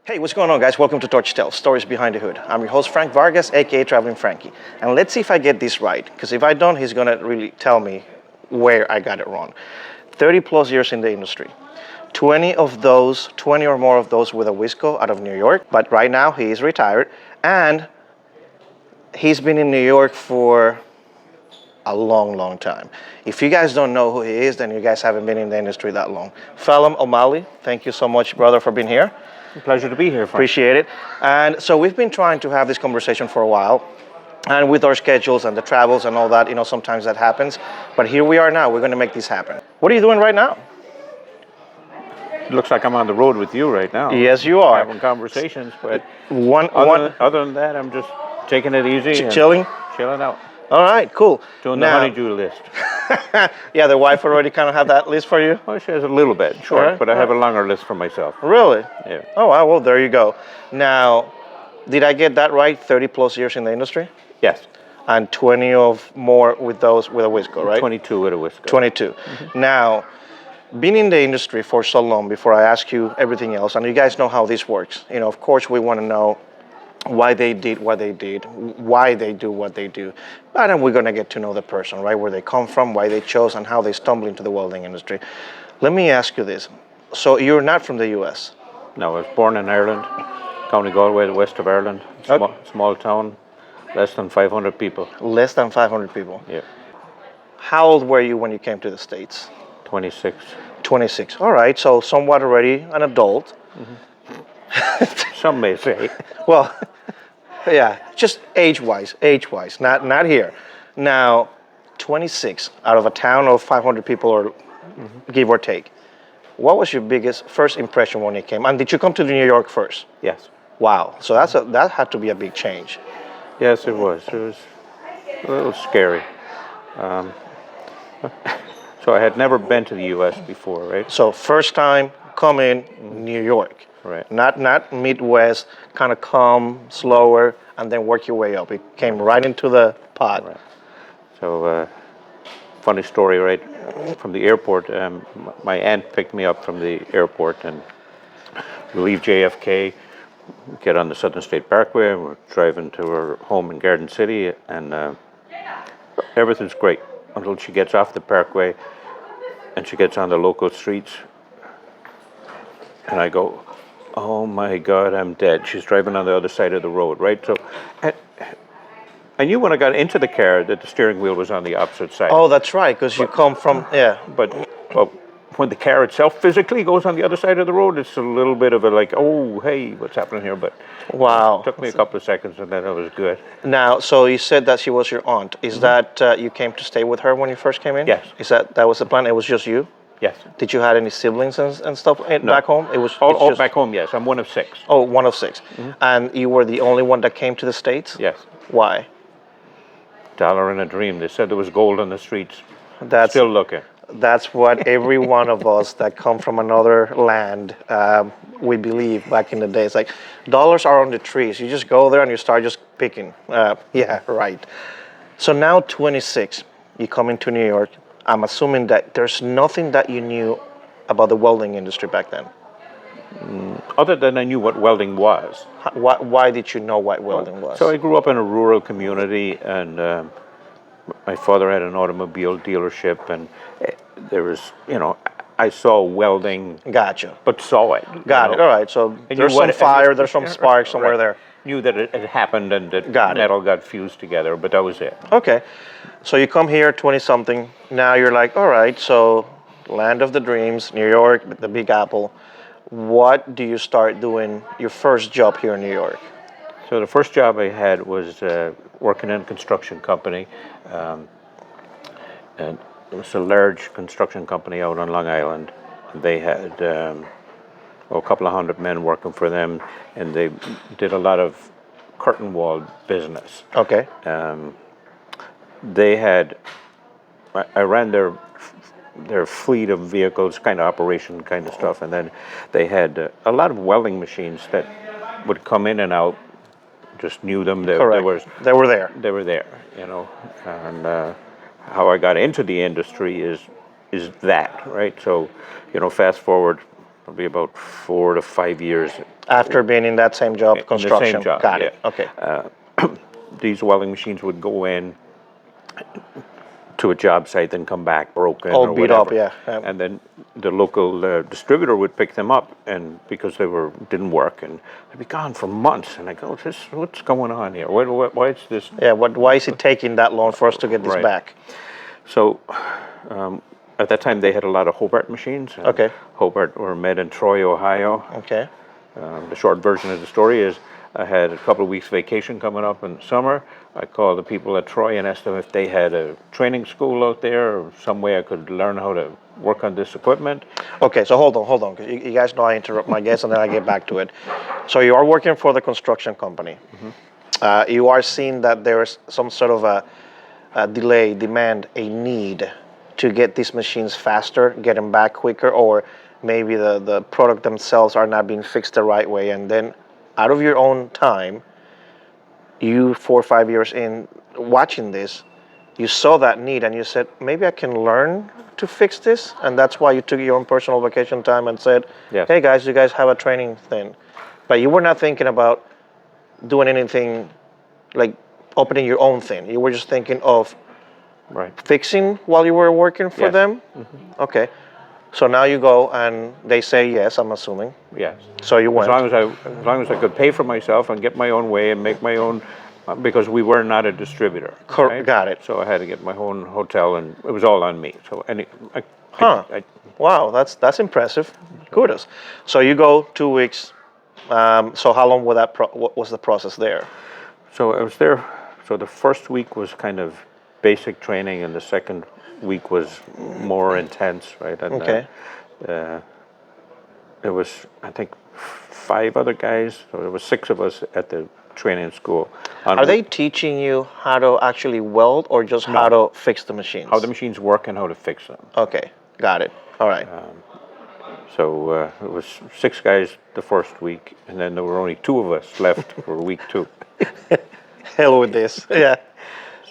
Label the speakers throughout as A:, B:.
A: Hey, what's going on, guys? Welcome to TorchTales, Stories Behind the Hood. I'm your host, Frank Vargas, aka Traveling Frankie. And let's see if I get this right, because if I don't, he's going to really tell me where I got it wrong. 30 plus years in the industry. 20 or more of those with Awisco out of New York. But right now, he is retired. And he's been in New York for a long, long time. If you guys don't know who he is, then you guys haven't been in the industry that long. Felim O'Malley, thank you so much, brother, for being here.
B: Pleasure to be here, Frank.
A: Appreciate it. And so we've been trying to have this conversation for a while. And with our schedules and the travels and all that, sometimes that happens. But here we are now. We're going to make this happen. What are you doing right now?
B: It looks like I'm on the road with you right now.
A: Yes, you are.
B: Having conversations, but
A: other
B: than that, I'm just taking it easy.
A: Chilling
B: out.
A: All right, cool.
B: Doing the honeydew list.
A: Yeah, the wife already kind of have that list for you?
B: Well, she has a little bit, sure, right. But I have a longer list for myself.
A: Really?
B: Yeah.
A: Oh, wow, well, there you go. Now, did I get that right? 30 plus years in the industry?
B: Yes.
A: And 20 of more with Awisco, right?
B: 22 with Awisco.
A: 22. Mm-hmm. Now, being in the industry for so long, before I ask you everything else, and you guys know how this works, of course we want to know why they did what they did, why they do what they do. But then we're going to get to know the person, right? Where they come from, why they chose, and how they stumbled into the welding industry. Let me ask you this. So you're not from the U.S.?
B: No, I was born in Ireland, County Galway, west of Ireland. Small town, less than 500 people.
A: Less than 500 people?
B: Yeah.
A: How old were you when you came to the States?
B: 26.
A: 26. All right, so somewhat already an adult.
B: Mm-hmm. Some may say.
A: Well, yeah, just age-wise, not here. Now, 26 out of a town of 500 people, or give or take. What was your first impression when you came? And did you come to New York first?
B: Yes.
A: Wow. So that had to be a big change.
B: Yes, it was. It was a little scary. So I had never been to the U.S. before, right?
A: So first time coming, New York.
B: Right.
A: Not Midwest, kind of come, slower, and then work your way up. It came right into the pot.
B: Right. So, funny story, right? From the airport, my aunt picked me up from the airport, and we leave JFK, get on the Southern State Parkway, and we're driving to her home in Garden City, and everything's great until she gets off the Parkway and she gets on the local streets, and I go, oh my God, I'm dead. She's driving on the other side of the road, right? So, I knew when I got into the car that the steering wheel was on the opposite side.
A: Oh, that's right, because you come from, yeah.
B: But when the car itself physically goes on the other side of the road, it's a little bit of a like, oh, hey, what's happening here? But
A: wow.
B: It took me a couple of seconds, and then it was good.
A: Now, so you said that she was your aunt. Is that you came to stay with her when you first came in?
B: Yes.
A: Is that was the plan? It was just you?
B: Yes.
A: Did you have any siblings and stuff back home? It was
B: all back home. Yes, I'm one of 6.
A: Oh, one of 6. Mm-hmm. And you were the only one that came to the States?
B: Yes.
A: Why?
B: Dollar and a dream. They said there was gold on the streets.
A: That's
B: still looking.
A: That's what every one of us that come from another land, we believe back in the day. It's like dollars are on the trees. You just go there and you start just picking. Yeah, right. So now 26, you come into New York. I'm assuming that there's nothing that you knew about the welding industry back then.
B: Other than I knew what welding was.
A: Why did you know what welding was?
B: So I grew up in a rural community, and my father had an automobile dealership, and there was, I saw welding.
A: Gotcha.
B: But saw it.
A: Got it. All right. So there's some fire, there's some spark somewhere there.
B: Knew that it happened and that metal got fused together, but that was it.
A: Okay. So you come here, 20-something. Now you're like, all right, so land of the dreams, New York, the Big Apple. What do you start doing, your first job here in New York?
B: So the first job I had was working in a construction company. And it was a large construction company out on Long Island. They had a couple of hundred men working for them, and they did a lot of curtain wall business.
A: Okay.
B: They had, I ran their fleet of vehicles, kind of operation kind of stuff, and then they had a lot of welding machines that would come in and out. Just knew them.
A: Correct. They were there.
B: They were there, and how I got into the industry is that, right? So, fast forward probably about 4 to 5 years.
A: After being in that same job,
B: in the
A: construction.
B: same job.
A: Got
B: yeah.
A: it. Okay.
B: These welding machines would go in to a job site, then come back broken
A: All
B: or
A: beat
B: whatever.
A: up, yeah.
B: And then the local distributor would pick them up, and because they didn't work, and they'd be gone for months. And I go, what's going on here? Why is this?
A: Yeah. Why is it taking that long for us to get this
B: Right.
A: back?
B: So at that time, they had a lot of Hobart machines. And
A: Okay.
B: Hobart were made in Troy, Ohio.
A: Okay.
B: The short version of the story is I had a couple of weeks vacation coming up in the summer. I called the people at Troy and asked them if they had a training school out there or some way I could learn how to work on this equipment.
A: Okay. So hold on, because you guys know I interrupt my guests and then I get back to it. So you are working for the construction company. You are seeing that there is some sort of a delay, demand, a need to get these machines faster, get them back quicker, or maybe the product themselves are not being fixed the right way. And then out of your own time, you 4 or 5 years in watching this, you saw that need and you said, maybe I can learn to fix this. And that's why you took your own personal vacation time and said,
B: Yes.
A: hey guys, you guys have a training thing. But you were not thinking about doing anything like opening your own thing. You were just thinking of
B: Right.
A: fixing while you were working for
B: Yes.
A: them? Okay. So now you go and they say yes, I'm assuming.
B: Yes.
A: So you went.
B: As long as I could pay for myself and get my own way and make my own, because we were not a distributor. Right?
A: Got it.
B: So I had to get my own hotel, and it was all on me. So
A: Wow, that's impressive. Kudos. So you go 2 weeks. So how long what was the process there?
B: So I was there. So the first week was kind of basic training, and the second week was more intense, right? And,
A: Okay.
B: there was, I think, 5 other guys. So there was 6 of us at the training school.
A: Are they teaching you how to actually weld or just how to fix the machines?
B: How the machines work and how to fix them.
A: Okay, got it. All right.
B: So it was 6 guys the first week, and then there were only 2 of us left for week 2.
A: Hell with this. Yeah.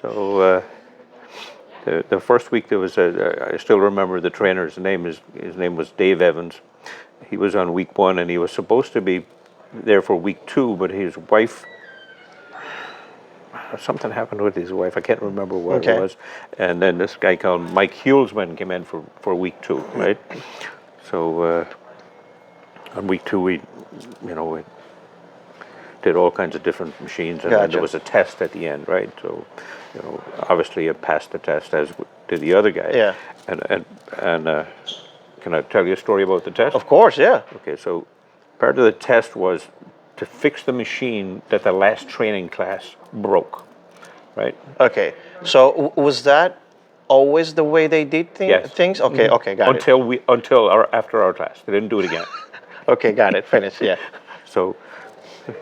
B: So the first week there was I still remember the trainer's name. His name was Dave Evans. He was on week 1, and he was supposed to be there for week 2, but his wife, something happened with his wife. I can't remember what it was. And then this guy called Mike Hulsman came in for week 2, right? So on week 2 we did all kinds of different machines, and then there was a test at the end, right? So, obviously I passed the test, as did the other guy.
A: Yeah.
B: And can I tell you a story about the test?
A: Of course, yeah.
B: Okay, so part of the test was to fix the machine that the last training class broke, right?
A: Okay. So was that always the way they did
B: Yes.
A: things? Okay, okay, got it.
B: After our class. They didn't do it again.
A: Okay, got it. Finish, yeah.
B: So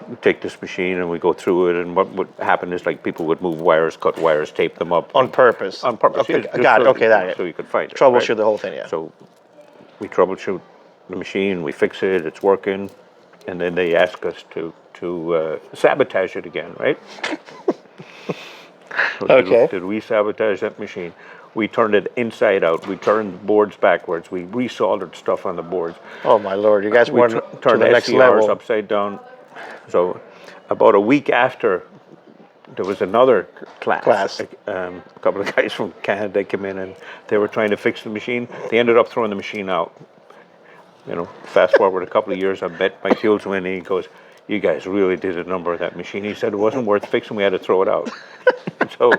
B: we take this machine and we go through it, and what would happen is, like, people would move wires, cut wires, tape them up.
A: On purpose?
B: On purpose.
A: Okay,
B: Just
A: got it.
B: so-
A: Okay, got it.
B: So you could find it.
A: Troubleshoot
B: right?
A: the whole thing, yeah.
B: So we troubleshoot the machine, we fix it, it's working, and then they ask us to sabotage it again, right? So
A: Okay.
B: Did we sabotage that machine? We turned it inside out. We turned boards backwards. We resoldered stuff on the boards.
A: Oh my lord, you guys
B: We
A: went to
B: turned
A: the next
B: SCRs
A: level.
B: upside down. So about a week after, there was another class. A couple of guys from Canada, they came in and they were trying to fix the machine. They ended up throwing the machine out. Fast forward a couple of years, I bet Mike Hughes went in, he goes, you guys really did a number of that machine. He said it wasn't worth fixing, we had to throw it out. So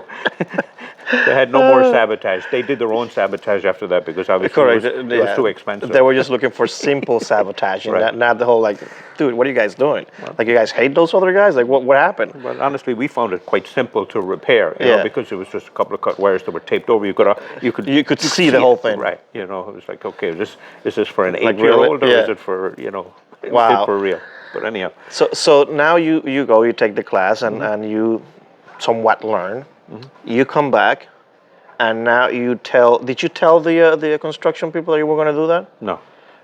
B: they had no more sabotage. They did their own sabotage after that, because obviously it was too expensive.
A: They were just looking for simple sabotaging,
B: Right.
A: not the whole like, dude, what are you guys doing? Like, you guys hate those other guys? Like, what happened?
B: But honestly, we found it quite simple to repair, because it was just a couple of cut wires that were taped over. You could
A: see the whole thing.
B: right? It was like, okay, is this for an
A: Like
B: 8-year-old,
A: really?
B: or
A: Yeah.
B: is it for
A: Wow.
B: is it for real? But anyhow,
A: So now you go, you take the class, and you somewhat learn. You come back, and now did you tell the construction people that you were going to do that?
B: no.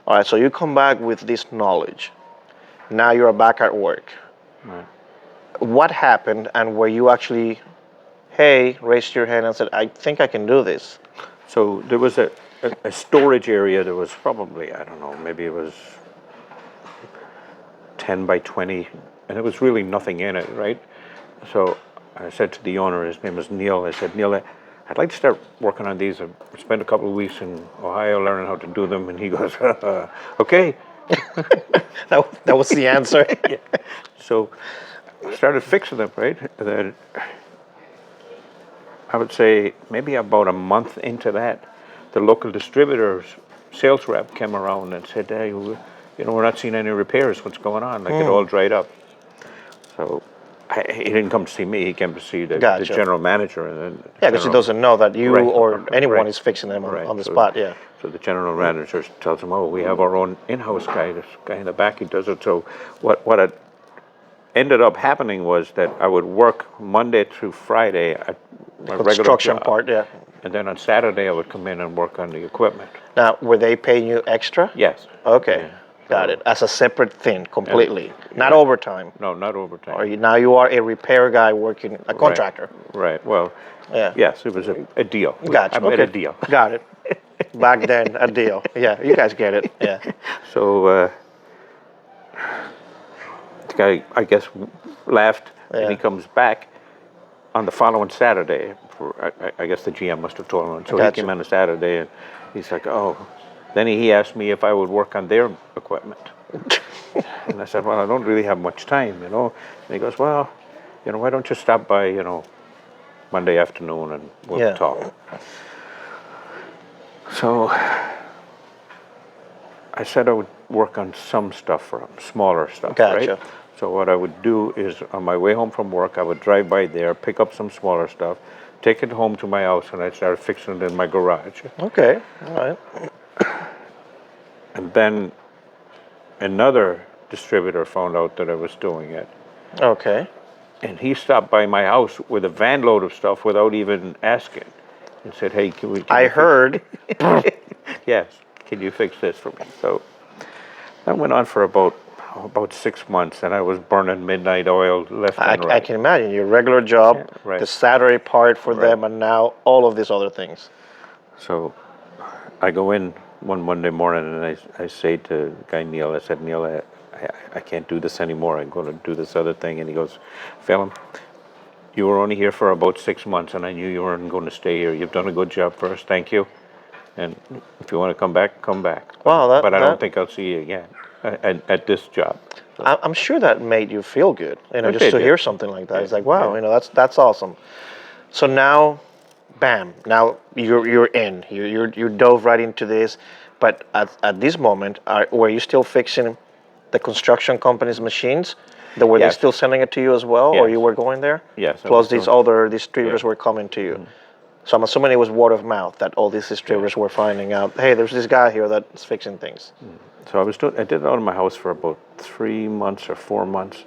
A: All right, so you come back with this knowledge. Now you're back at work.
B: Right.
A: What happened, and were you actually, raised your hand and said, I think I can do this?
B: So there was a storage area. There was probably, I don't know, maybe it was 10 by 20, and it was really nothing in it, right? So I said to the owner, his name was Neil, I said, Neil, I'd like to start working on these. I spent a couple of weeks in Ohio learning how to do them, and he goes, okay.
A: That was the answer.
B: Yeah. So I started fixing them, right? And then I would say maybe about a month into that, the local distributor's sales rep came around and said, hey, we're not seeing any repairs. What's going on? Like it all dried up. So he didn't come to see me. He came to see the general manager. And then
A: because he doesn't know that you or anyone is fixing them on the spot. Yeah.
B: So the general manager tells him, oh, we have our own in-house guy. This guy in the back, he does it. So what had ended up happening was that I would work Monday through Friday at my
A: Construction
B: regular job,
A: part, yeah.
B: and then on Saturday I would come in and work on the equipment.
A: Now, were they paying you extra?
B: Yes.
A: Okay,
B: Yeah.
A: got it. As a separate thing, completely, not overtime.
B: No, not overtime.
A: Or now you are a repair guy working, a contractor.
B: Right. Well,
A: Yeah.
B: yes, it was a deal.
A: Gotcha.
B: I made a deal.
A: Got it. Back then, a deal. Yeah, you guys get it. Yeah.
B: So the guy, I guess, left, and he comes back on the following Saturday. I guess the GM must have told him. So he came on a Saturday, and he's like, oh. Then he asked me if I would work on their equipment. And I said, well, I don't really have much time, And he goes, well, why don't you stop by, Monday afternoon and we'll talk. So I said I would work on some stuff for him, smaller stuff, right? So what I would do is on my way home from work, I would drive by there, pick up some smaller stuff, take it home to my house, and I'd start fixing it in my garage.
A: Okay, all right.
B: And then another distributor found out that I was doing it.
A: Okay.
B: And he stopped by my house with a van load of stuff without even asking. And said, hey,
A: I heard.
B: Yes, can you fix this for me? So that went on for about 6 months, and I was burning midnight oil left and right.
A: I can imagine your regular job, the Saturday part for them, and now all of these other things.
B: So I go in one Monday morning, and I say to the guy Neil, I said, Neil, I can't do this anymore. I'm going to do this other thing. And he goes, Felim, you were only here for about 6 months, and I knew you weren't going to stay here. You've done a good job for us. Thank you. And if you want to come back, come back.
A: Wow,
B: but I don't think I'll see you again at this job. So.
A: I'm sure that made you feel good, just to hear something like that. It's like, wow, that's awesome. So now, bam, now you're in. You dove right into this. But at this moment, were you still fixing the construction company's machines? Were they still sending it to you as well, or you were going there?
B: Yes.
A: Plus, these other distributors were coming to you. Mm-hmm. So I'm assuming it was word of mouth that all these distributors were finding out, hey, there's this guy here that's fixing things.
B: So I did it out of my house for about 3 months or 4 months,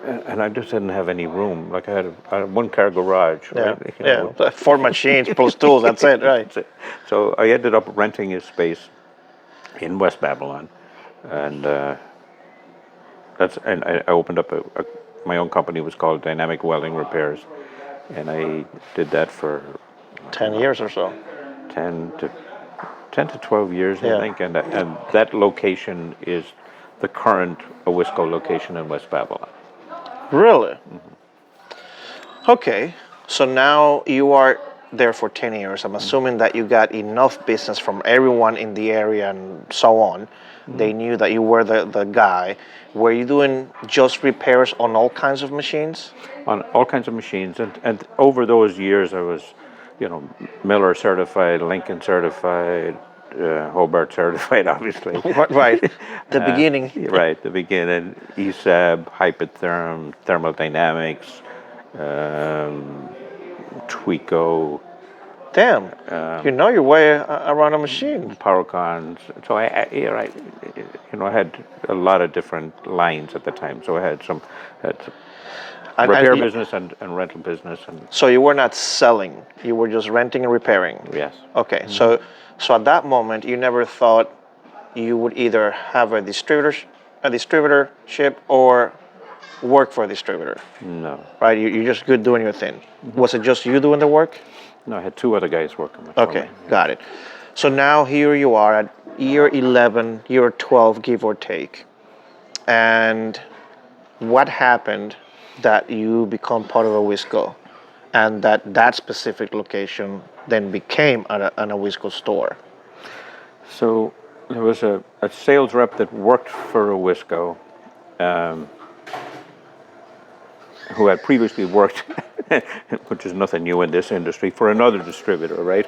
B: and I just didn't have any room. Like I had a one-car garage, right?
A: 4 machines plus tools. That's it, right?
B: That's it. So I ended up renting a space in West Babylon, and I opened up my own company. Was called Dynamic Welding Repairs. And I did that for
A: 10 years or so.
B: 10 to 12 years, I think. And that location is the current Awisco location in West Babylon.
A: Really? Mm-hmm. Okay. So now you are there for 10 years. I'm assuming that you got enough business from everyone in the area and so on. Mm-hmm. They knew that you were the guy. Were you doing just repairs on all kinds of machines?
B: On all kinds of machines. And over those years, I was, Miller certified, Lincoln certified, Hobarts certified, obviously.
A: Right. The beginning.
B: Right, the beginning. ESAB, Hypotherm, Thermodynamics, Tweco.
A: Damn, you know your way around a machine.
B: PowerCons. So I had a lot of different lines at the time. So I had some repair business and rental business. And
A: so you were not selling; you were just renting and repairing.
B: Yes.
A: Okay, mm-hmm. So at that moment, you never thought you would either have a distributorship or work for a distributor.
B: No.
A: Right, you're just good doing your thing. Mm-hmm. Was it just you doing the work?
B: No, I had 2 other guys working with
A: me. Okay, got it. So now here you are at year 11, year 12, give or take. And what happened that you become part of Awisco, and that specific location then became an Awisco store?
B: So there was a sales rep that worked for Awisco, who had previously worked, which is nothing new in this industry, for another distributor, right?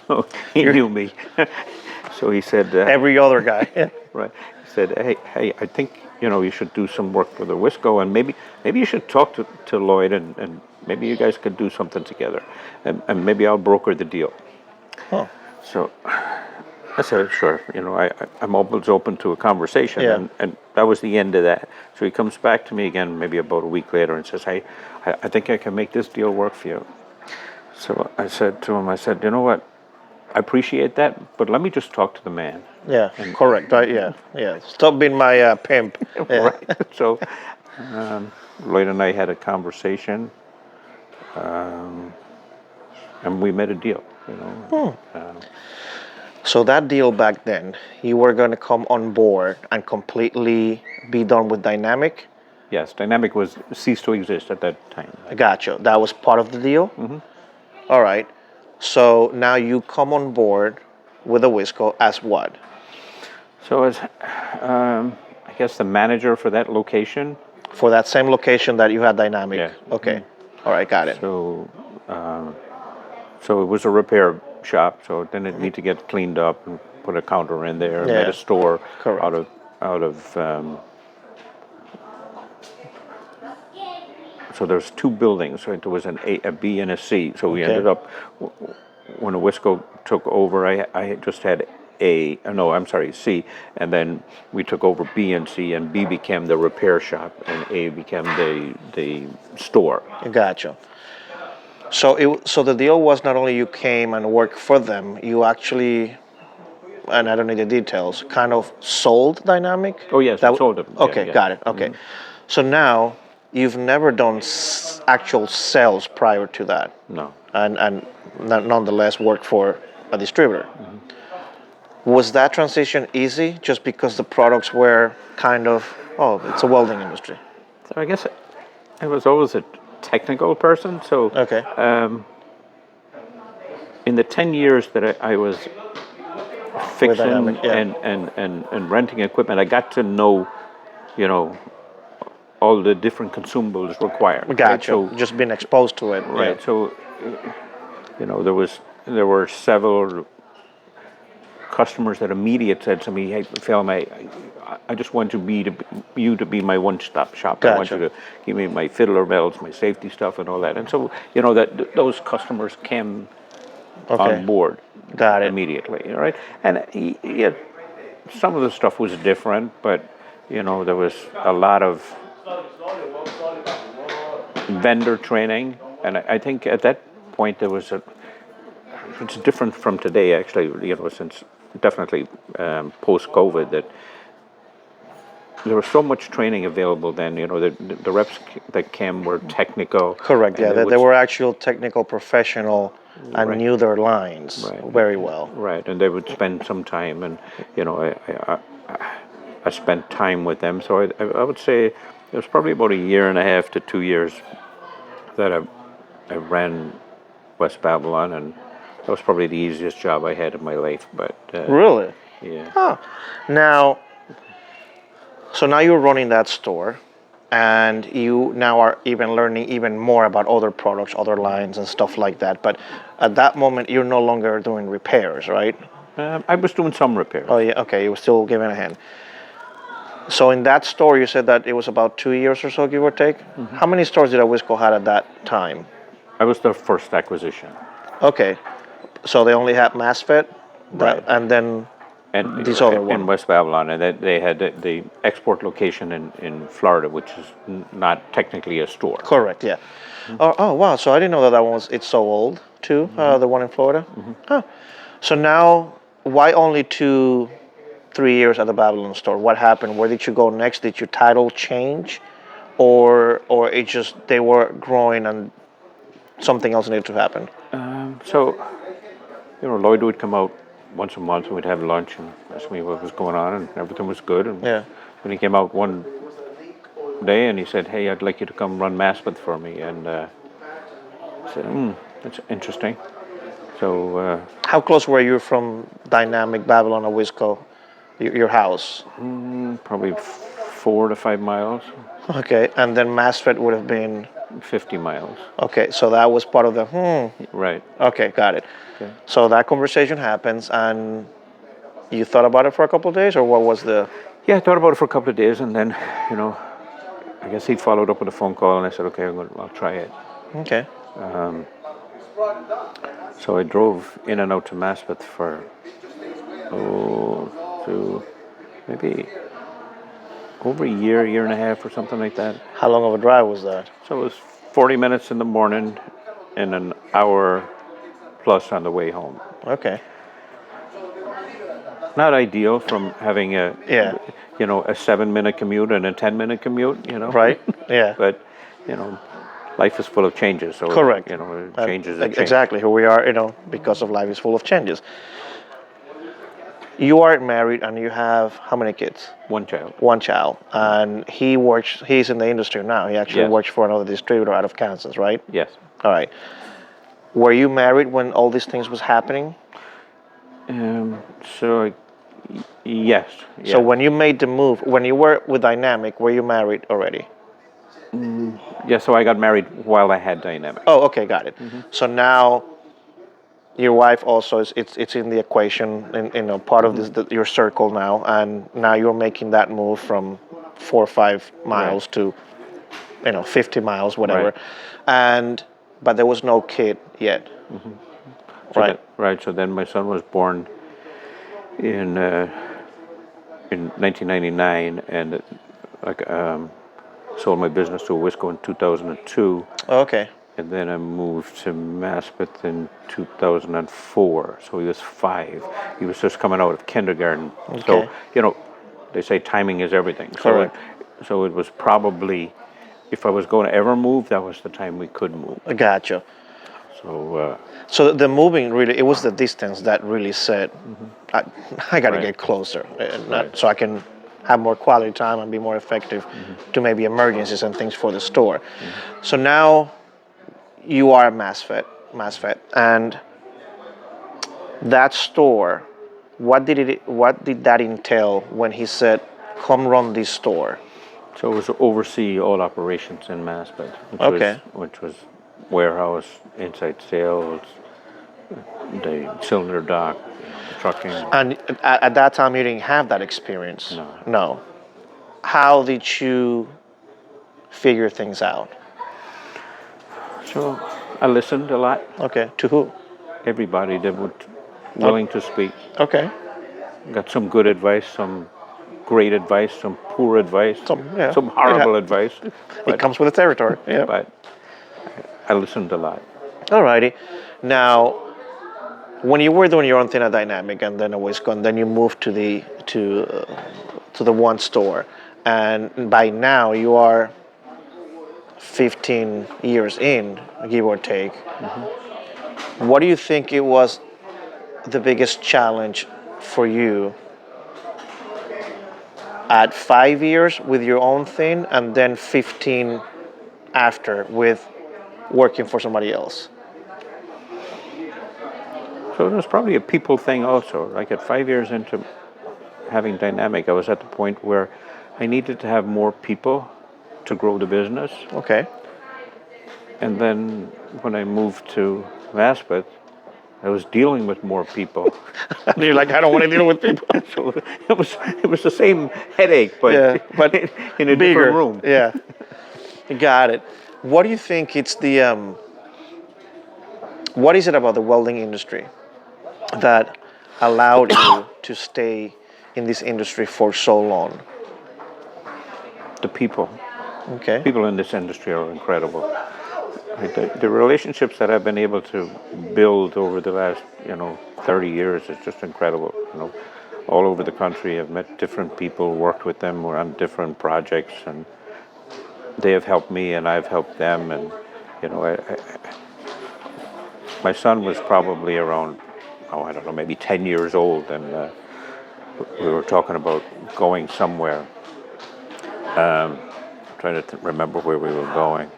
B: So he knew me. So he said,
A: Every other guy.
B: right? He said, hey, I think you should do some work for the Wisco, and maybe you should talk to Lloyd, and maybe you guys could do something together, and maybe I'll broker the deal.
A: Huh.
B: So I said, sure. I'm always open to a conversation,
A: Yeah.
B: and that was the end of that. So he comes back to me again, maybe about a week later, and says, hey, I think I can make this deal work for you. So I said to him, you know what? I appreciate that, but let me just talk to the man.
A: Yeah, correct. Right? Yeah. Stop being my pimp. Yeah.
B: Right. So Lloyd and I had a conversation, and we made a deal.
A: So that deal back then, you were going to come on board and completely be done with Dynamic?
B: Yes, Dynamic was ceased to exist at that time.
A: I gotcha. That was part of the deal? Mm-hmm. All right. So now you come on board with Awisco as what?
B: So as, I guess, the manager for that location.
A: For that same location that you had Dynamic?
B: Yeah.
A: Okay. Mm-hmm. All right, got it.
B: So it was a repair shop, so then it needed to get cleaned up and put a counter in there, made a store.
A: Correct.
B: out of so there's two buildings, right? There was a B and a C. So we ended up, when Awisco took over, I just had C, and then we took over B and C, and B became the repair shop, and A became the store.
A: Gotcha. So the deal was not only you came and worked for them, you actually, and I don't need the details, kind of sold Dynamic?
B: Oh yes, I sold them.
A: Okay,
B: yeah.
A: got it. Okay. Mm-hmm. So now you've never done actual sales prior to that.
B: No.
A: And nonetheless worked for a distributor. Mm-hmm. Was that transition easy just because the products were kind of, it's a welding industry?
B: So I guess I was always a technical person. So
A: okay.
B: In the 10 years that I was fixing and renting equipment, I got to know, all the different consumables required.
A: Gotcha.
B: Right? So,
A: just been exposed to it.
B: Right.
A: Yeah.
B: So, there were several customers that immediately said to me, "Hey, Felim, I just want you to be my one-stop shop.
A: Gotcha.
B: I want you to give me my fiddler belts, my safety stuff, and all that." And so, that those customers came on board.
A: Got it.
B: Immediately. All right. And some of the stuff was different, but there was a lot of vendor training, and I think at that point there was it's different from today actually, since definitely post-COVID, that there was so much training available then. The reps that came were technical.
A: Correct. Yeah, they were actual technical professional and knew their lines very well.
B: Right, and they would spend some time, and I spent time with them. So I would say it was probably about a year and a half to 2 years that I ran West Babylon, and that was probably the easiest job I had in my life. But
A: really?
B: Yeah.
A: Huh. So now you're running that store, and you now are even learning even more about other products, other lines, and stuff like that. But at that moment, you're no longer doing repairs, right?
B: I was doing some repairs.
A: Oh yeah. Okay, you were still giving a hand. So in that store, you said that it was about 2 years or so, give or take. Mm-hmm. How many stores did Awisco had at that time?
B: I was the first acquisition.
A: Okay, so they only had MassFit,
B: right?
A: And then these other ones
B: in West Babylon, and they had the export location in Florida, which is not technically a store.
A: Correct. Yeah. Mm-hmm. Oh wow! So I didn't know that one was. It's so old too. Mm-hmm. The one in Florida. Mm-hmm. Huh. So now, why only 2-3 years at the Babylon store? What happened? Where did you go next? Did your title change, or it just they were growing and something else needed to happen?
B: So, Lloyd would come out once a month, and we'd have lunch and ask me what was going on, and everything was good. And when he came out one day and he said, "Hey, I'd like you to come run Maspeth for me." And I said, "That's interesting." So
A: How close were you from Dynamic Babylon Awisco, your house?
B: probably 4 to 5 miles,
A: Okay, and then Masfet would have been
B: 50 miles.
A: okay. So that was part of the
B: Right.
A: Okay, got it.
B: Okay.
A: So that conversation happens, and you thought about it for a couple of days, or what was the?
B: Yeah, I thought about it for a couple of days, and then, I guess he followed up with a phone call, and I said, "Okay, I'll try it."
A: Okay.
B: So I drove in and out to Maspeth for to maybe over a year and a half, or something like that.
A: How long of a drive was that?
B: So it was 40 minutes in the morning and an hour plus on the way home.
A: Okay.
B: Not ideal from having a
A: Yeah.
B: a 7-minute commute and a 10-minute commute.
A: Right. Yeah.
B: But life is full of changes. So
A: Correct.
B: Changes are change.
A: Exactly. Here we are. Because of life is full of changes. You are married and you have how many kids?
B: One child.
A: One child, and he works. He's in the industry now. He actually
B: Yes.
A: works for another distributor out of Kansas, right?
B: Yes.
A: All right. Were you married when all these things was happening?
B: So yes.
A: So
B: Yeah.
A: when you made the move, when you were with Dynamic, were you married already?
B: Yeah. So I got married while I had Dynamic.
A: Oh, okay, got it. So now your wife also is it's in the equation, and part of your circle now, and now you're making that move from 4 or 5 miles to 50 miles, whatever,
B: Right.
A: but there was no kid yet, right?
B: Right. So then my son was born in 1999, and sold my business to Awisco in 2002.
A: Okay,
B: And then I moved to Maspeth in 2004. So he was 5. He was just coming out of kindergarten.
A: Okay.
B: So, they say timing is everything.
A: Correct.
B: So it was probably, if I was going to ever move, that was the time we could move.
A: I gotcha.
B: So,
A: So the moving really, it was the distance that really said, I got to
B: Right.
A: get closer,
B: Right.
A: so I can have more quality time and be more effective to maybe emergencies and things for the store. So now you are a MassFet, and that store, what did that entail when he said, "Come run this store"?
B: so it was to oversee all operations in Maspeth, which was warehouse, inside sales, the cylinder dock, the trucking.
A: And at that time, you didn't have that experience.
B: No.
A: No. How did you figure things out?
B: So I listened a lot.
A: Okay. To who?
B: Everybody that would willing to speak.
A: Okay.
B: Got some good advice, some great advice, some poor advice, some horrible advice.
A: It comes with the territory. Yeah.
B: But I listened a lot.
A: Alrighty. Now, when you were doing your own thing at Dynamic, and then Awisco, and then you moved to the one store, and by now you are 15 years in, give or take. What do you think it was the biggest challenge for you at 5 years with your own thing, and then 15 after with working for somebody else?
B: So it was probably a people thing also. Like at 5 years into having Dynamic, I was at the point where I needed to have more people to grow the business.
A: Okay.
B: And then when I moved to Maspeth, I was dealing with more people.
A: And you're like, I don't want to deal with people.
B: So it was the same headache, but in a
A: bigger
B: different room.
A: Yeah. Got it. What do you think it's what is it about the welding industry that allowed you to stay in this industry for so long?
B: The people.
A: Okay.
B: People in this industry are incredible. Like the relationships that I've been able to build over the last, 30 years is just incredible. All over the country, I've met different people, worked with them, we're on different projects, and they have helped me, and I've helped them. And my son was probably around, I don't know, maybe 10 years old, and we were talking about going somewhere. Trying to remember where we were going.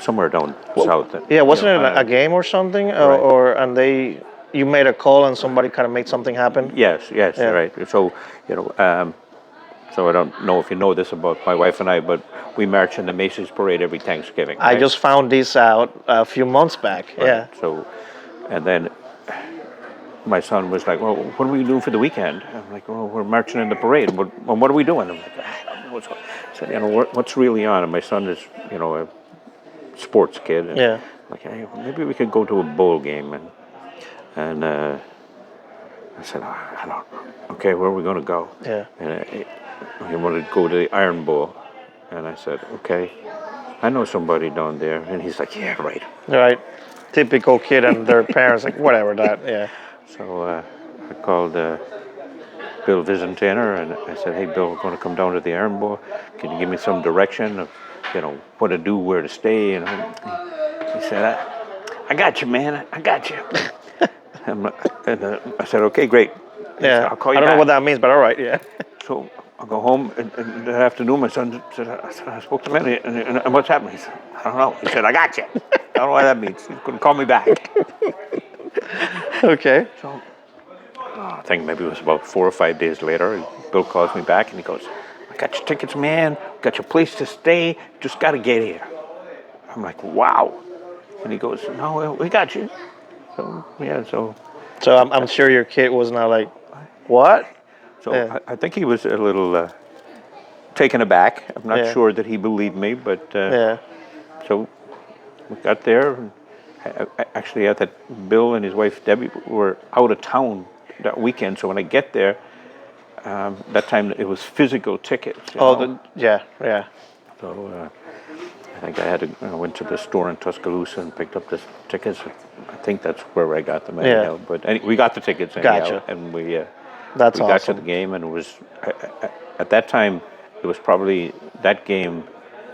B: Somewhere down south.
A: Yeah, wasn't it a game or something? And you made a call and somebody kind of made something happen?
B: Yes,
A: Yeah.
B: right. So, so I don't know if you know this about my wife and I, but we march in the Macy's parade every Thanksgiving.
A: I
B: right?
A: just found this out a few months back.
B: Right.
A: Yeah.
B: So, and then my son was like, "Well, what are we doing for the weekend?" I'm like, "Well, we're marching in the parade. What are we doing?" I'm like, "I don't know what's going." I said, what's really on?" And my son is, a sports kid. And
A: Yeah.
B: like, hey, maybe we could go to a bowl game. And I said, I don't know. Okay, where are we going to go?
A: Yeah.
B: And he wanted to go to the Iron Bowl. And I said, okay, I know somebody down there. And he's like, yeah, right.
A: Right. Typical kid and their parents, like, whatever that, yeah.
B: So I called Bill Visentainer and I said, hey, Bill, we're going to come down to the Iron Bowl. Can you give me some direction of, what to do, where to stay? And he said, I got you, man. I got you. and I said, okay, great.
A: Yeah.
B: Said, I'll call you
A: I don't
B: back.
A: know what that means, but all right, yeah.
B: So I'll go home, and that afternoon, my son said, I spoke to him, and what's happening? He said, I don't know. He said, I got you. I don't know what that means. He's going to call me back.
A: Okay.
B: So I think maybe it was about 4 or 5 days later, Bill calls me back, and he goes, I got your tickets, man. Got your place to stay. Just got to get here. I'm like, wow. And he goes, no, we got you. So, yeah, so
A: I'm sure your kid was not like, what?
B: So
A: Yeah.
B: I think he was a little taken aback. I'm not
A: Yeah.
B: sure that he believed me, but
A: Yeah.
B: so we got there. And actually, at that, Bill and his wife Debbie were out of town that weekend. So when I get there, that time it was physical tickets.
A: Yeah.
B: So I think I went to the store in Tuscaloosa and picked up the tickets. I think that's where I got them anyhow. But we got the tickets anyhow,
A: Gotcha.
B: and we
A: That's
B: got to
A: awesome.
B: the game, and it was at that time it was probably that game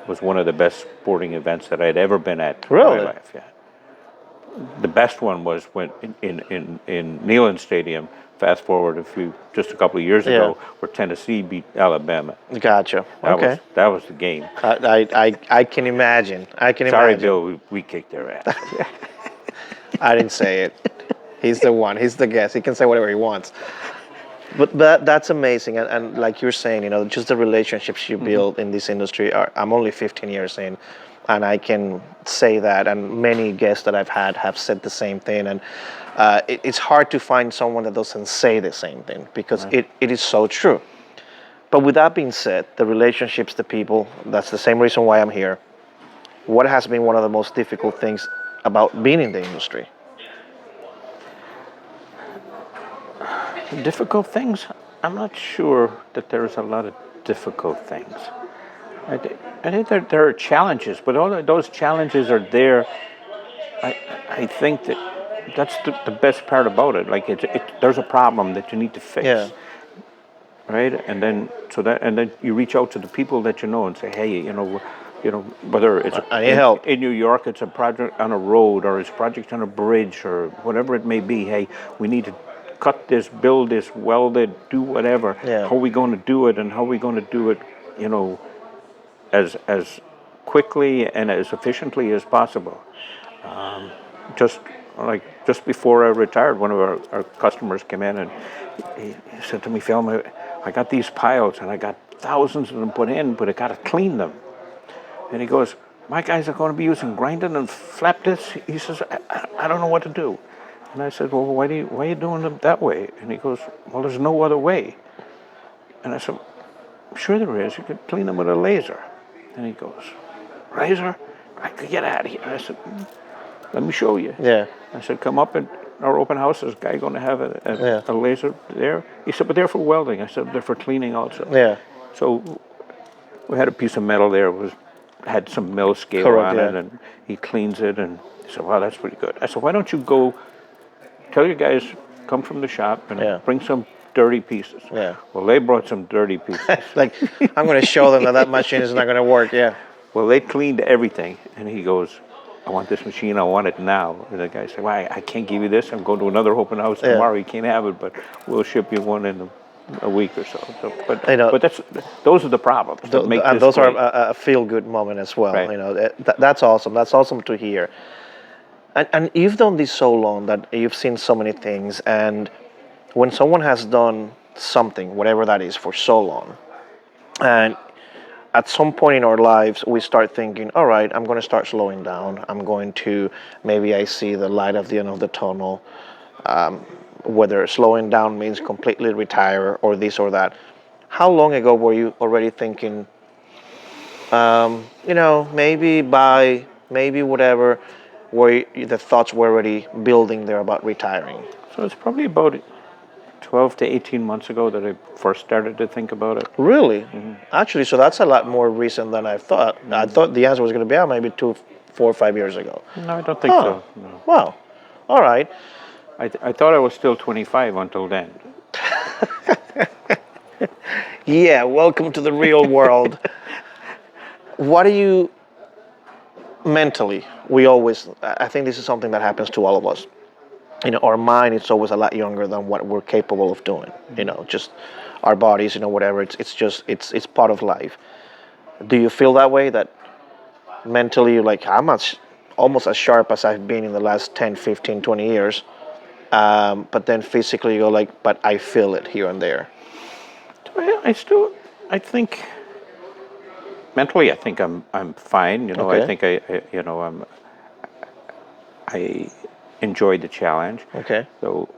B: was one of the best sporting events that I'd ever been at in
A: Really?
B: my life. Yeah. The best one was when in Neyland Stadium. Fast forward just a couple of years ago, where Tennessee beat Alabama.
A: Gotcha. Okay.
B: That was the game.
A: I can imagine.
B: Sorry, Bill, we kicked their ass.
A: I didn't say it. He's the one. He's the guest. He can say whatever he wants. But that's amazing. And like you're saying, just the relationships you build in this industry. I'm only 15 years in, and I can say that. And many guests that I've had have said the same thing. And it's hard to find someone that doesn't say the same thing because it is so true. But with that being said, the relationships, the people, that's the same reason why I'm here. What has been one of the most difficult things about being in the industry?
B: Difficult things? I'm not sure that there's a lot of difficult things. I think there are challenges, but all of those challenges are there. I think that's the best part about it. Like there's a problem that you need to fix.
A: Yeah.
B: Right, and then you reach out to the people that you know and say, hey, whether it's
A: I need help.
B: In New York, it's a project on a road or it's a project on a bridge or whatever it may be. Hey, we need to cut this, build this, weld it, do whatever.
A: Yeah.
B: How are we going to do it, and how are we going to do it? As quickly and as efficiently as possible. Just before I retired, one of our customers came in and he said to me, Felim, I got these piles and I got thousands of them put in, but I got to clean them. And he goes, my guys are going to be using grinding and flap this. He says, I don't know what to do. And I said, well, why are you doing them that way? And he goes, well, there's no other way. And I said, sure there is. You could clean them with a laser. And he goes, razor? I could get out of here. I said, let me show you.
A: Yeah.
B: I said, come up at our open house. There's a guy going to have a laser there. He said, but they're for welding. I said, they're for cleaning also.
A: Yeah.
B: So we had a piece of metal there. Had some mill scale on it, and he cleans it. And he said, wow, that's pretty good. I said, why don't you go tell your guys, come from the shop and bring some dirty pieces.
A: Yeah.
B: Well, they brought some dirty pieces.
A: Like, I'm going to show them that machine is not going to work. Yeah.
B: Well, they cleaned everything. And he goes, I want this machine. I want it now. And the guy said, well, I can't give you this. I'm going to another open house tomorrow. You can't have it, but we'll ship you one in a week or so.
A: You know,
B: But those are the problems that make
A: and
B: this
A: those
B: great.
A: are a feel-good moment as well.
B: Right.
A: You know, that's awesome. That's awesome to hear. And you've done this so long that you've seen so many things. And when someone has done something, whatever that is, for so long, and at some point in our lives, we start thinking, all right, I'm going to start slowing down. I'm going to, maybe I see the light at the end of the tunnel. Whether slowing down means completely retire or this or that. How long ago were you already thinking, maybe whatever, where the thoughts were already building there about retiring?
B: So it's probably about 12 to 18 months ago that I first started to think about it.
A: Really? Actually, so that's a lot more recent than I thought. I thought the answer was going to be, maybe 4 or 5 years ago.
B: No, I don't think so. No.
A: Wow. All right.
B: I thought I was still 25 until then.
A: Yeah, welcome to the real world. What do you mentally? I think this is something that happens to all of us. Our mind is always a lot younger than what we're capable of doing. Just our bodies, whatever. It's part of life. Do you feel that way? That mentally, you're like, I'm almost as sharp as I've been in the last 10, 15, 20 years. But then physically, you go like, but I feel it here and there.
B: I think mentally, I think I'm fine.
A: Okay.
B: I think I enjoy the challenge.
A: Okay.
B: So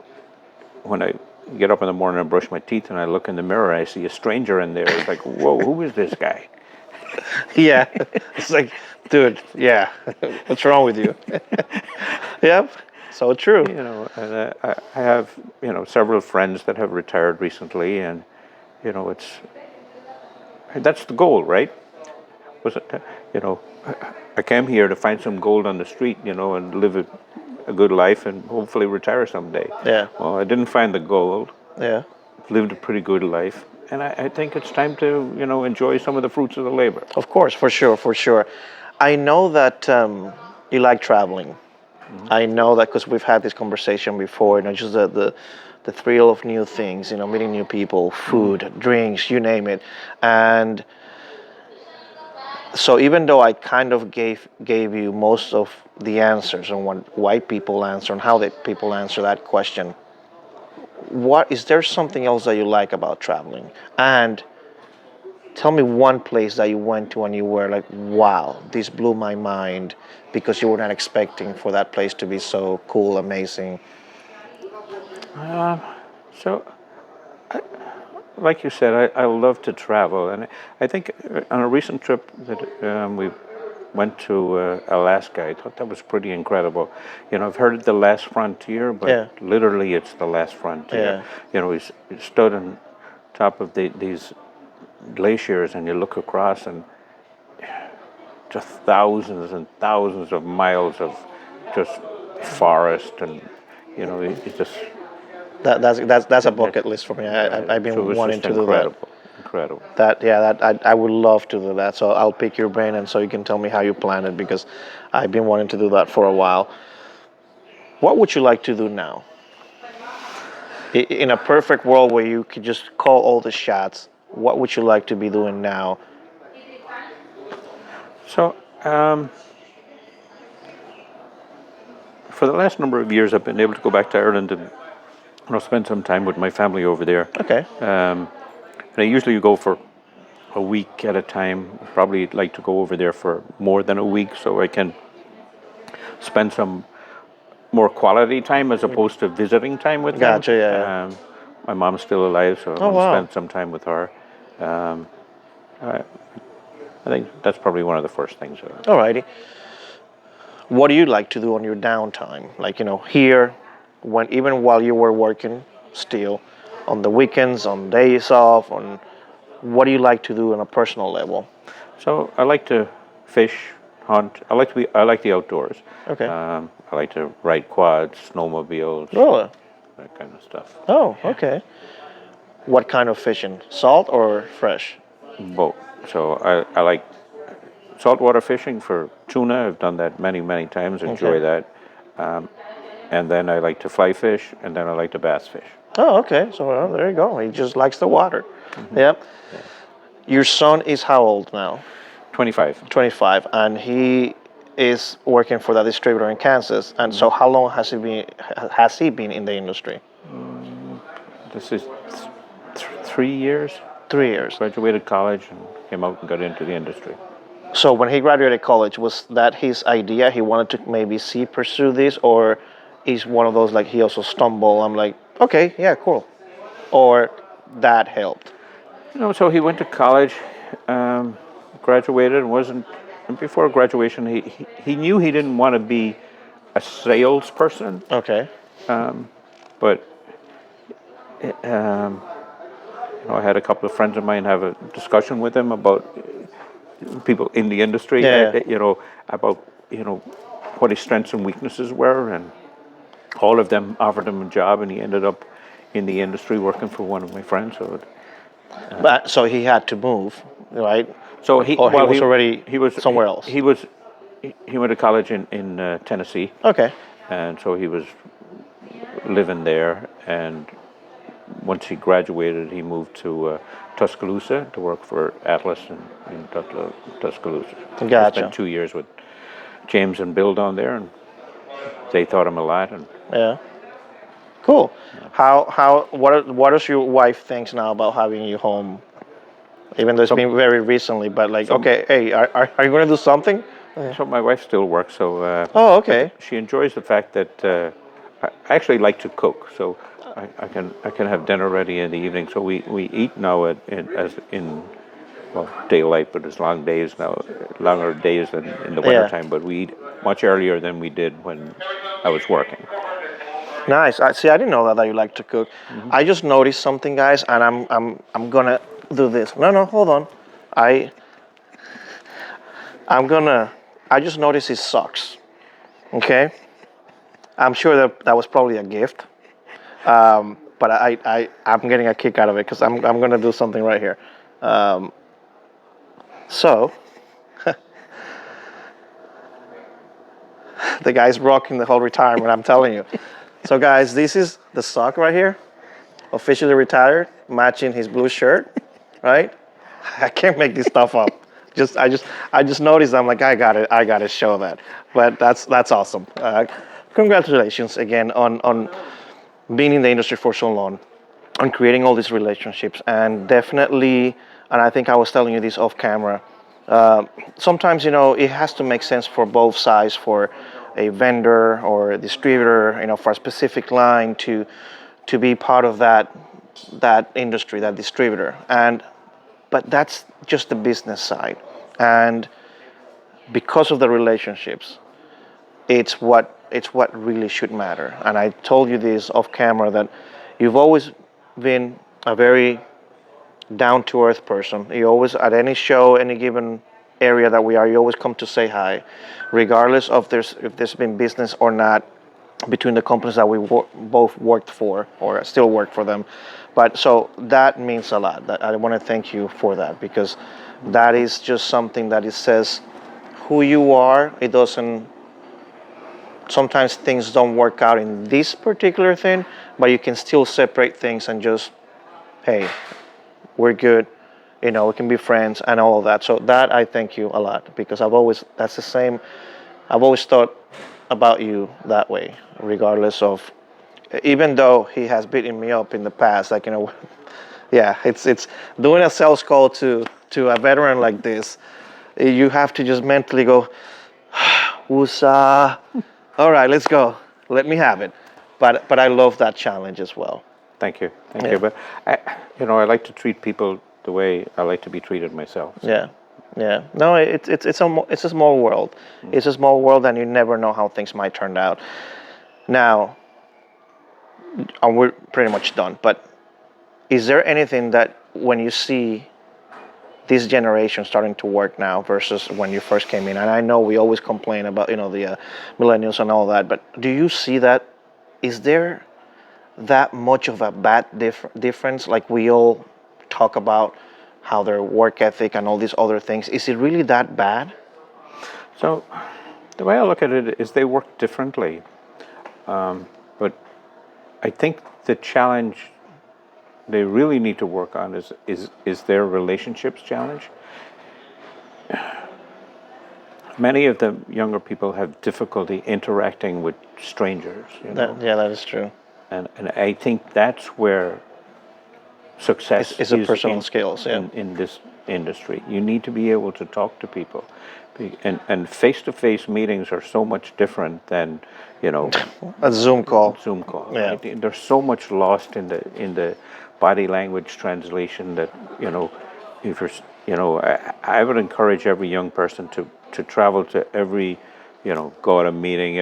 B: when I get up in the morning and brush my teeth and I look in the mirror, I see a stranger in there. It's like, whoa, who is this guy?
A: Yeah. It's like, dude, yeah. What's wrong with you? Yep. So true.
B: And I have, several friends that have retired recently, and, that's the goal, right? I came here to find some gold on the street, and live a good life and hopefully retire someday.
A: Yeah.
B: Well, I didn't find the gold,
A: Yeah.
B: lived a pretty good life, and I think it's time to, enjoy some of the fruits of the labor.
A: Of course, for sure. I know that you like traveling. I know that because we've had this conversation before. Just the thrill of new things. Meeting new people, food, drinks, you name it. And so even though I kind of gave you most of the answers on what white people answer and how people answer that question, is there something else that you like about traveling? And tell me one place that you went to and you were like, wow, this blew my mind, because you were not expecting for that place to be so cool, amazing.
B: Like you said, I love to travel, and I think on a recent trip that we went to Alaska, I thought that was pretty incredible. I've heard it the last frontier, but
A: Yeah.
B: literally it's the last frontier. We stood on top of these glaciers, and you look across, and just thousands and thousands of miles of just forest, and it's just.
A: That's a bucket list for me. I've been
B: So it's
A: wanting
B: just
A: to do that.
B: Incredible.
A: I would love to do that. So I'll pick your brain, and so you can tell me how you plan it, because I've been wanting to do that for a while. What would you like to do now? In a perfect world where you could just call all the shots, what would you like to be doing now?
B: So, for the last number of years, I've been able to go back to Ireland and spend some time with my family over there.
A: Okay.
B: And I usually go for a week at a time. Probably like to go over there for more than a week, so I can spend some more quality time as opposed to visiting time with them.
A: Gotcha, yeah.
B: My mom's still alive, so I want to
A: wow.
B: spend some time with her. I think that's probably one of the first things.
A: Alrighty. What do you like to do on your downtime? Like, here, even while you were working still, on the weekends, on days off, what do you like to do on a personal level?
B: So I like to fish, hunt. I like the outdoors.
A: Okay.
B: I like to ride quads, snowmobiles,
A: Really?
B: that kind of stuff.
A: Oh, okay. What kind of fishing? Salt or fresh?
B: Both. So I like saltwater fishing for tuna. I've done that many, many times. Enjoy that. And then I like to fly fish, and then I like to bass fish.
A: Oh, okay. So there you go. He just likes the water. Yep. Your son is how old now?
B: 25.
A: 25, and he is working for that distributor in Kansas. And so, how long has he been in the industry?
B: This is 3 years.
A: 3 years.
B: Graduated college and came out and got into the industry.
A: So when he graduated college, was that his idea? He wanted to maybe pursue this, or is one of those like he also stumbled? I'm like, okay, yeah, cool, or that helped.
B: So he went to college, graduated, and before graduation, he knew he didn't want to be a salesperson,
A: Okay.
B: but I had a couple of friends of mine have a discussion with him about people in the industry,
A: Yeah.
B: about what his strengths and weaknesses were, and all of them offered him a job, and he ended up in the industry working for one of my friends.
A: But so he had to move, right?
B: So
A: he was already somewhere else.
B: He went to college in Tennessee,
A: Okay.
B: and so he was living there. And once he graduated, he moved to Tuscaloosa to work for Atlas in Tuscaloosa.
A: Gotcha.
B: He spent 2 years with James and Bill down there, and they taught him a lot. And
A: Yeah. Cool. What does your wife thinks now about having you home? Even though it's been very recently, but like, okay, hey, are you going to do something?
B: so my wife still works. So
A: Oh, okay.
B: she enjoys the fact that I actually like to cook. So I can have dinner ready in the evening. So we eat now in daylight, but it's long days now, longer days than in the wintertime. But we eat much earlier than we did when I was working.
A: Nice. I didn't know that you like to cook. I just noticed something, guys, and I'm gonna do this. No, hold on. I just noticed his socks. Okay. I'm sure that was probably a gift. But I'm getting a kick out of it because I'm gonna do something right here. So the guy's rocking the whole retirement. I'm telling you. So guys, this is the sock right here, officially retired, matching his blue shirt, right? I can't make this stuff up. I just noticed. I'm like, I got to show that. But that's awesome. Congratulations again on being in the industry for so long, on creating all these relationships, and definitely. And I think I was telling you this off camera. Sometimes it has to make sense for both sides, for a vendor or a distributor, for a specific line to be part of that industry, that distributor. But that's just the business side, and because of the relationships, it's what really should matter. And I told you this off camera that you've always been a very down to earth person. You always, at any show, any given area that we are, you always come to say hi, regardless of if there's been business or not between the companies that we both worked for or still work for them. But so that means a lot. That I want to thank you for that, because that is just something that it says who you are. It doesn't. Sometimes things don't work out in this particular thing, but you can still separate things and just, hey, we're good, we can be friends and all of that. So that I thank you a lot, because I've always thought about you that way, regardless of, even though he has beaten me up in the past, like, yeah, it's doing a sales call to a veteran like this, you have to just mentally go, woosah, all right, let's go, let me have it. But I love that challenge as well.
B: Thank you. But I like to treat people the way I like to be treated myself. So.
A: Yeah. No, it's a small world. It's a small world, and you never know how things might turn out. Now, and we're pretty much done. But is there anything that when you see this generation starting to work now versus when you first came in, and I know we always complain about the millennials and all that, but do you see that? Is there that much of a bad difference? Like, we all talk about how their work ethic and all these other things. Is it really that bad?
B: So the way I look at it is they work differently. But I think the challenge they really need to work on is their relationships challenge. Many of the younger people have difficulty interacting with strangers, you know,
A: That is true.
B: and I think that's where success
A: It's a
B: is
A: personal skills, yeah.
B: in this industry. You need to be able to talk to people, and face-to-face meetings are so much different than, you know,
A: A Zoom call.
B: Zoom call.
A: Yeah.
B: Right? There's so much lost in the body language translation that, you know, if you're, you know, I would encourage every young person to travel to every, you know, go at a meeting,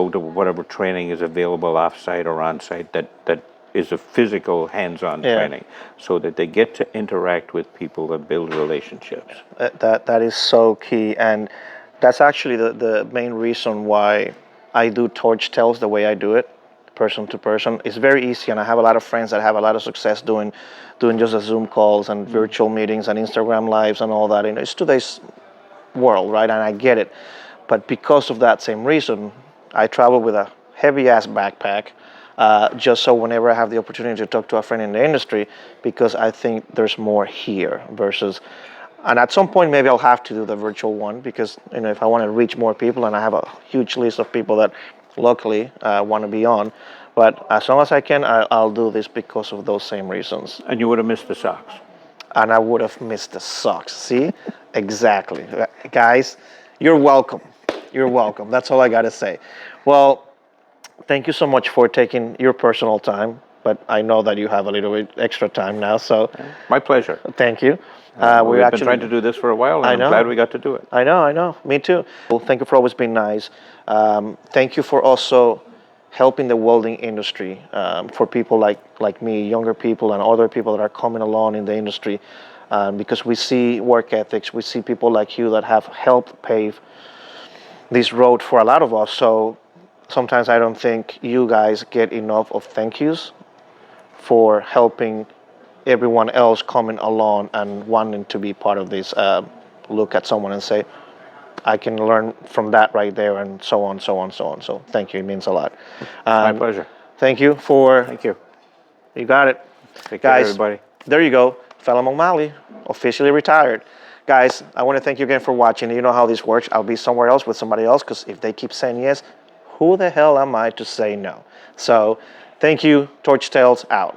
B: go to whatever training is available off-site or on-site that is a physical hands-on
A: Yeah.
B: training, so that they get to interact with people and build relationships.
A: That is so key, and that's actually the main reason why I do TorchTales the way I do it, person to person. It's very easy, and I have a lot of friends that have a lot of success doing just the Zoom calls and virtual meetings and Instagram lives and all that. And it's today's world, right? And I get it, but because of that same reason, I travel with a heavy ass backpack. Just so whenever I have the opportunity to talk to a friend in the industry, because I think there's more here versus, and at some point maybe I'll have to do the virtual one, because, you know, if I want to reach more people, and I have a huge list of people that locally want to be on, but as long as I can, I'll do this because of those same reasons.
B: And you would have missed the socks.
A: And I would have missed the socks. See, exactly, guys. You're welcome. You're welcome. That's all I gotta say. Well, thank you so much for taking your personal time, but I know that you have a little bit extra time now, so
B: My pleasure.
A: thank you.
B: We've been trying to do this for a while, and I'm glad we got to do it.
A: I know. Me too. Well, thank you for always being nice. Thank you for also helping the welding industry, for people like me, younger people, and other people that are coming along in the industry, because we see work ethics, we see people like you that have helped pave this road for a lot of us. So sometimes I don't think you guys get enough of thank yous for helping everyone else coming along and wanting to be part of this. Look at someone and say, I can learn from that right there, and so on, so on, so on. So thank you. It means a lot.
B: My pleasure.
A: Thank you for.
B: Thank you.
A: You got it.
B: Take care,
A: Guys,
B: everybody.
A: there you go. Felim O'Malley, officially retired. Guys, I want to thank you again for watching. You know how this works. I'll be somewhere else with somebody else, because if they keep saying yes, who the hell am I to say no? So thank you. TorchTales out.